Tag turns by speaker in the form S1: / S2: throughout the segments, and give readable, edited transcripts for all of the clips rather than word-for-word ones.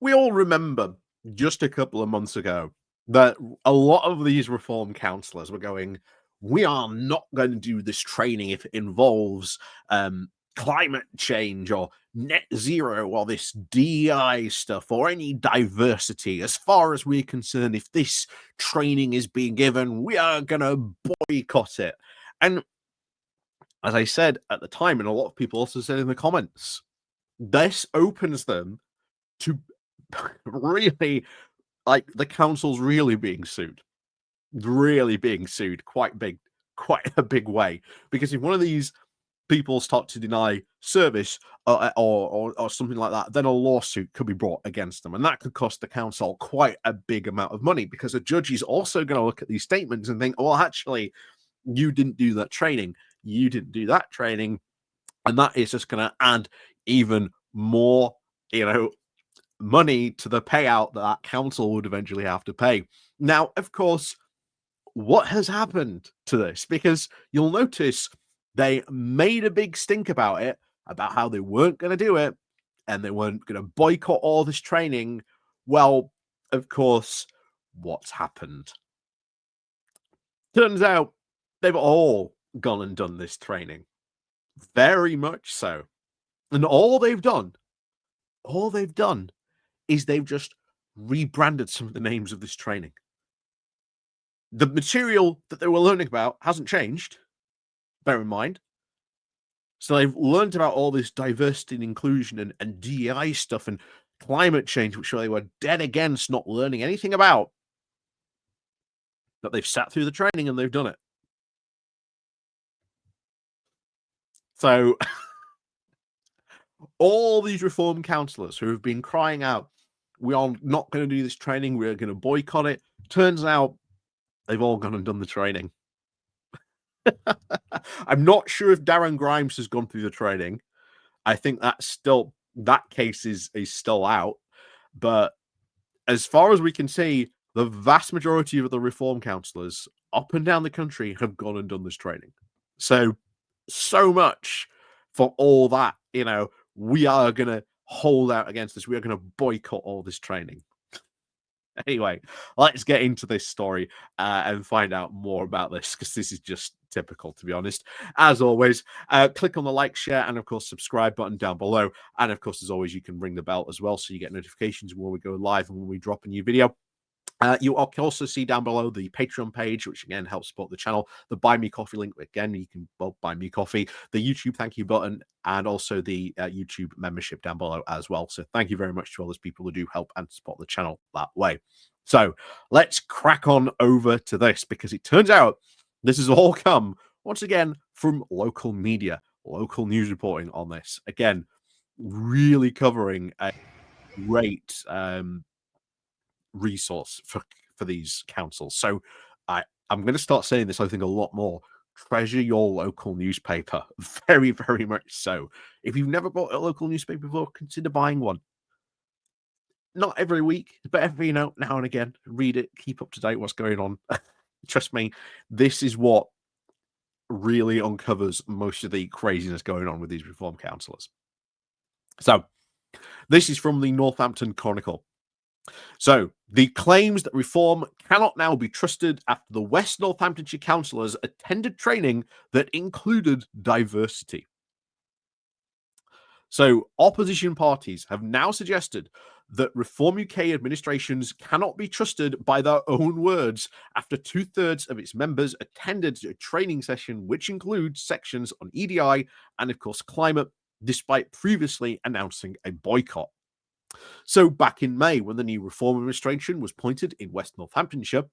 S1: We all remember just a couple of months ago that a lot of these reform councillors were going, we are not going to do this training if it involves climate change or net zero or this DEI stuff or any diversity. As far as we're concerned, if this training is being given, we are going to boycott it. And as I said at the time, and a lot of people also said in the comments, this opens them to really, like, the council's really being sued quite a big way, because if one of these people start to deny service or something like that, then a lawsuit could be brought against them, and that could cost the council quite a big amount of money, because a judge is also going to look at these statements and think, well, actually, you didn't do that training, and that is just going to add even more, money to the payout that council would eventually have to pay. Now, of course, what has happened to this? Because you'll notice they made a big stink about it, about how they weren't going to do it and they weren't going to boycott all this training. Well, of course, what's happened? Turns out they've all gone and done this training. Very much so. And all they've done is they've just rebranded some of the names of this training. The material that they were learning about hasn't changed, bear in mind. So they've learned about all this diversity and inclusion and DEI stuff and climate change, which they were dead against not learning anything about. But they've sat through the training and they've done it. So all these reform councillors who have been crying out, we are not going to do this training, we're going to boycott it, turns out they've all gone and done the training. I'm not sure if Darren Grimes has gone through the training. I think that case is still out. But as far as we can see, the vast majority of the reform councillors up and down the country have gone and done this training. So much for all that, we are going to hold out against this. We are going to boycott all this training. Anyway, let's get into this story and find out more about this, because this is just typical, to be honest. As always, click on the like, share, and of course, subscribe button down below. And of course, as always, you can ring the bell as well, so you get notifications when we go live and when we drop a new video. You can also see down below the Patreon page, which again helps support the channel. The Buy Me Coffee link, again, you can buy me coffee. The YouTube thank you button, and also the YouTube membership down below as well. So thank you very much to all those people who do help and support the channel that way. So let's crack on over to this, because it turns out this has all come once again from local media, local news reporting on this. Again, really covering a great resource for these councils. So I'm going to start saying this, I think, a lot more. Treasure your local newspaper. Very, very much so. If you've never bought a local newspaper before, consider buying one. Not every week, but every now and again, read it, keep up to date what's going on. Trust me, this is what really uncovers most of the craziness going on with these reform councillors. So this is from the Northampton Chronicle. So, the claims that reform cannot now be trusted after the West Northamptonshire councillors attended training that included diversity. So, opposition parties have now suggested that Reform UK administrations cannot be trusted by their own words after 2/3 of its members attended a training session which includes sections on EDI and, of course, climate, despite previously announcing a boycott. So back in May, when the new reform administration was appointed in West Northamptonshire,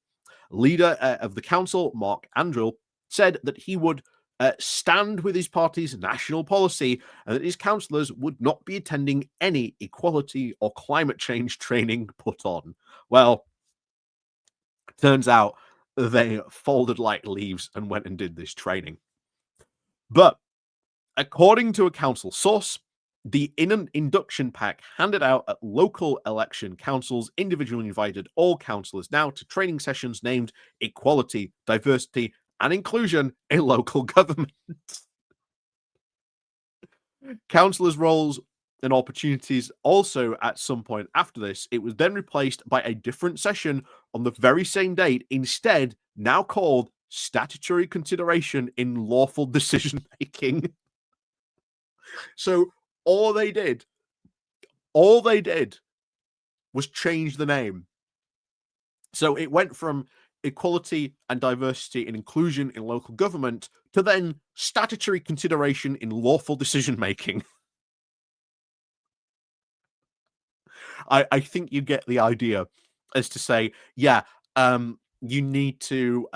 S1: leader of the council, Mark Arnull, said that he would stand with his party's national policy and that his councillors would not be attending any equality or climate change training put on. Well, turns out they folded like leaves and went and did this training. But according to a council source, the induction pack handed out at local election councils individually invited all councillors now to training sessions named Equality, Diversity and Inclusion in Local Government. Councillors' roles and opportunities. Also, at some point after this, it was then replaced by a different session on the very same date, instead now called statutory consideration in lawful decision making. So all they did was change the name. So it went from equality and diversity and inclusion in local government to then statutory consideration in lawful decision making. I think you get the idea, as to say, yeah, you need to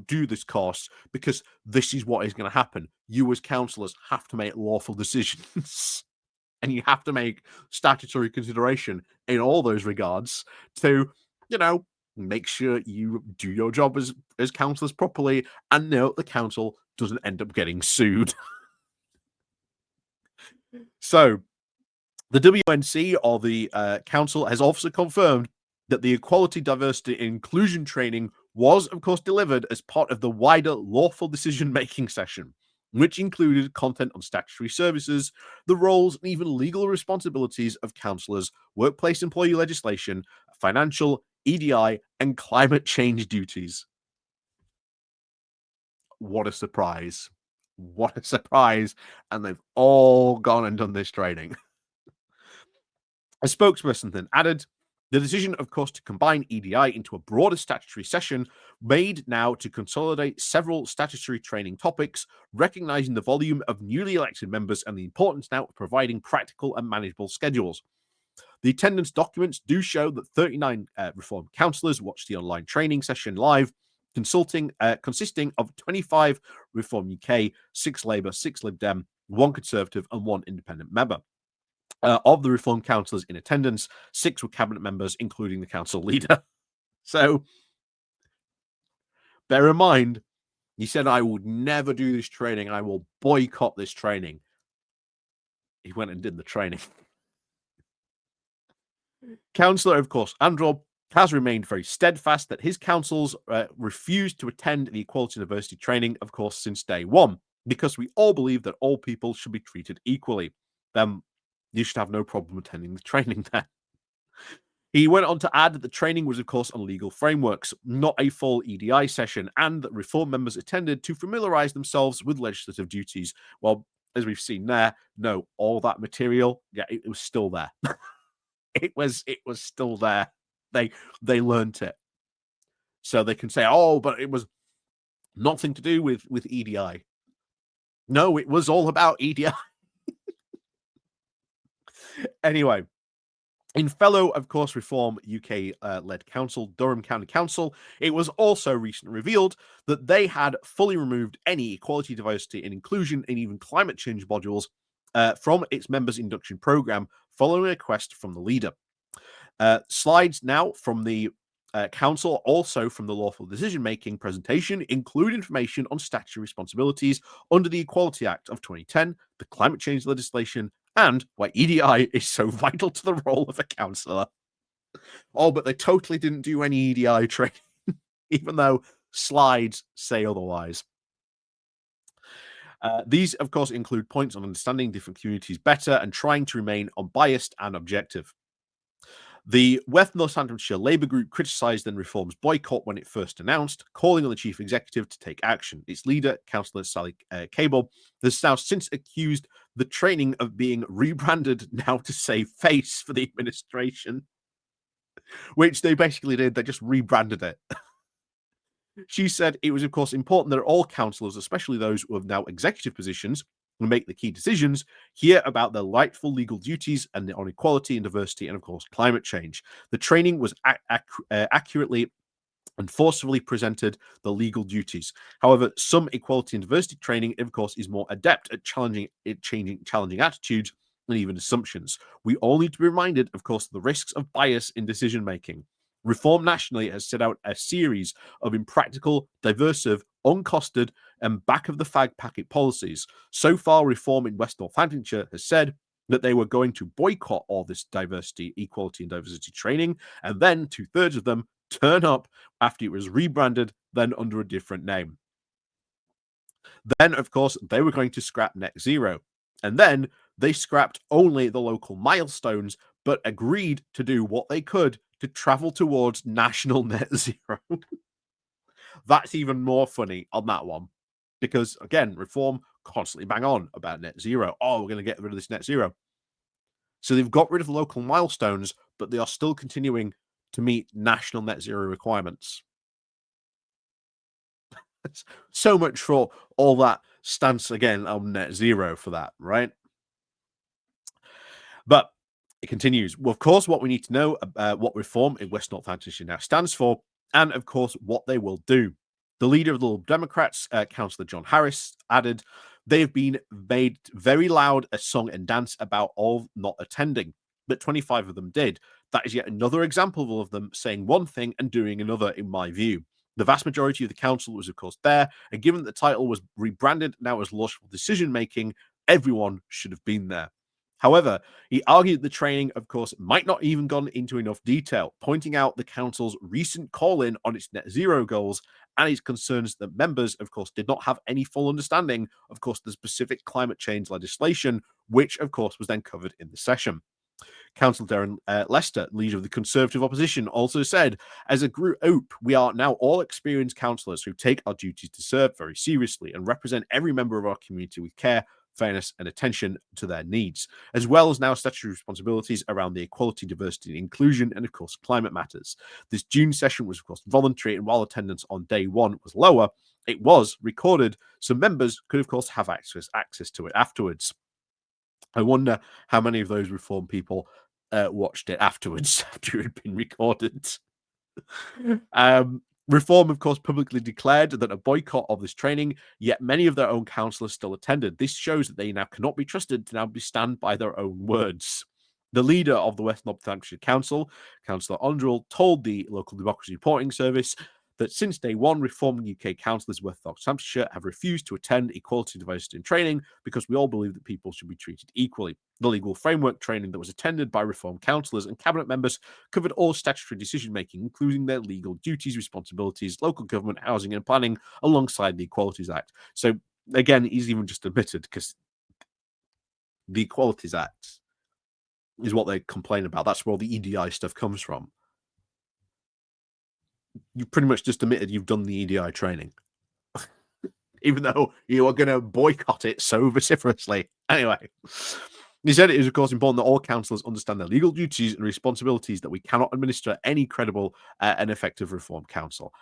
S1: do this course because this is what is going to happen. You as councillors have to make lawful decisions. And you have to make statutory consideration in all those regards to, make sure you do your job as councillors properly, and note the council doesn't end up getting sued. So the WNC, or the council, has also confirmed that the equality, diversity, and inclusion training was, of course, delivered as part of the wider lawful decision-making session, which included content on statutory services, the roles and even legal responsibilities of councillors, workplace employee legislation, financial, EDI, and climate change duties. What a surprise. What a surprise. And they've all gone and done this training. A spokesperson then added, the decision, of course, to combine EDI into a broader statutory session made now to consolidate several statutory training topics, recognizing the volume of newly elected members and the importance now of providing practical and manageable schedules. The attendance documents do show that 39 Reform councillors watched the online training session live, consisting of 25 Reform UK, 6 Labour, 6 Lib Dem, 1 Conservative, and 1 independent member. Of the Reform councillors in attendance, 6 were cabinet members, including the council leader. So, bear in mind, he said, I would never do this training. I will boycott this training. He went and did the training. Councillor, of course, Arnull has remained very steadfast that his councils refused to attend the equality and diversity training, of course, since day one, because we all believe that all people should be treated equally. Then you should have no problem attending the training there. He went on to add that the training was, of course, on legal frameworks, not a full EDI session, and that Reform members attended to familiarise themselves with legislative duties. Well, as we've seen there, no, all that material, yeah, it was still there. It was still there. They learnt it. So they can say, oh, but it was nothing to do with EDI. No, it was all about EDI. Anyway, in fellow, of course, Reform UK-led council, Durham County Council, it was also recently revealed that they had fully removed any equality, diversity, and inclusion, and even climate change modules from its members' induction program, following a request from the leader. Slides now from the council, also from the lawful decision-making presentation, include information on statutory responsibilities under the Equality Act of 2010, the climate change legislation, and why EDI is so vital to the role of a councillor. Oh, but they totally didn't do any EDI training, even though slides say otherwise. These, of course, include points on understanding different communities better and trying to remain unbiased and objective. The West Northamptonshire Labour Group criticised then Reform's boycott when it first announced, calling on the Chief Executive to take action. Its leader, Councillor Sally Cable, has now since accused the training of being rebranded now to save face for the administration, which they basically did. They just rebranded it. She said it was, of course, important that all councillors, especially those who have now executive positions, who make the key decisions, hear about their rightful legal duties and on equality and diversity and, of course, climate change. The training was accurately and forcefully presented the legal duties. However, some equality and diversity training, of course, is more adept at challenging attitudes and even assumptions. We all need to be reminded, of course, of the risks of bias in decision-making. Reform nationally has set out a series of impractical, diversive, uncosted, and back-of-the-fag packet policies. So far, Reform in West Northamptonshire has said that they were going to boycott all this diversity, equality, and diversity training, and then 2/3 of them turn up after it was rebranded, then under a different name. Then, of course, they were going to scrap net zero. And then they scrapped only the local milestones, but agreed to do what they could to travel towards national net zero. That's even more funny on that one. Because, again, Reform constantly bang on about net zero. Oh, we're going to get rid of this net zero. So they've got rid of the local milestones, but they are still continuing to meet national net zero requirements. So much for all that stance again on net zero for that, right? But it continues. Well, of course, what we need to know about what Reform in West Northamptonshire now stands for, and of course, what they will do. The leader of the Lib Democrats, Councillor John Harris, added, they have been made very loud a song and dance about all not attending, but 25 of them did. That is yet another example of them saying one thing and doing another, in my view. The vast majority of the council was, of course, there, and given that the title was rebranded now as lawful decision making, everyone should have been there. However, he argued the training, of course, might not even gone into enough detail, pointing out the council's recent call-in on its net zero goals and his concerns that members, of course, did not have any full understanding, of course, the specific climate change legislation, which, of course, was then covered in the session. Councillor Darren Lester, leader of the Conservative opposition, also said, as a group, we are now all experienced councillors who take our duties to serve very seriously and represent every member of our community with care, fairness and attention to their needs, as well as now statutory responsibilities around the equality, diversity and inclusion and, of course, climate matters. This June session was, of course, voluntary, and while attendance on day one was lower, it was recorded, so members could, of course, have access to it afterwards. I wonder how many of those Reform people watched it afterwards after it had been recorded. Reform, of course, publicly declared that a boycott of this training, yet many of their own councillors still attended. This shows that they now cannot be trusted to now stand by their own words. The leader of the West Northamptonshire Council, Councillor Arnull, told the local Democracy Reporting Service that since day one, reforming UK councillors in West Northamptonshire have refused to attend equality, diversity and training because we all believe that people should be treated equally. The legal framework training that was attended by Reform councillors and cabinet members covered all statutory decision-making, including their legal duties, responsibilities, local government, housing and planning, alongside the Equalities Act. So, again, he's even just admitted, because the Equalities Act is what they complain about. That's where all the EDI stuff comes from. You pretty much just admitted you've done the EDI training, even though you are going to boycott it so vociferously. Anyway, he said it is, of course, important that all councillors understand their legal duties and responsibilities, that we cannot administer any credible and effective Reform council.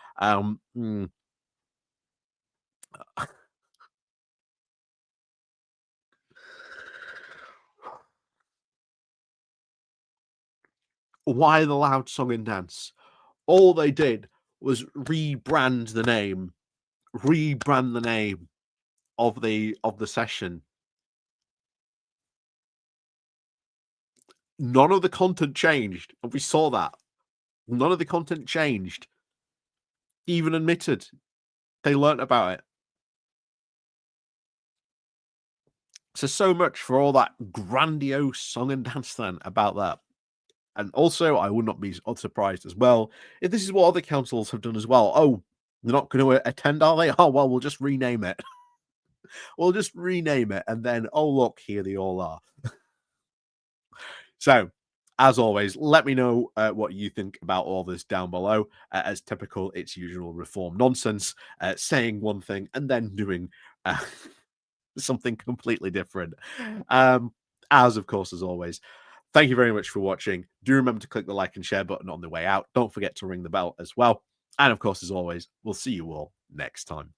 S1: Why the loud song and dance? All they did was rebrand the name of the session. None of the content changed, and we saw that. None of the content changed. Even admitted they learnt about it. So much for all that grandiose song and dance then about that. And also, I would not be surprised as well if this is what other councils have done as well. Oh, they're not going to attend, are they? Oh, well, we'll just rename it. We'll just rename it, and then, oh, look, here they all are. So, as always, let me know what you think about all this down below. As typical, it's usual Reform nonsense, saying one thing and then doing something completely different. As, of course, as always, thank you very much for watching. Do remember to click the like and share button on the way out. Don't forget to ring the bell as well. And, of course, as always, we'll see you all next time.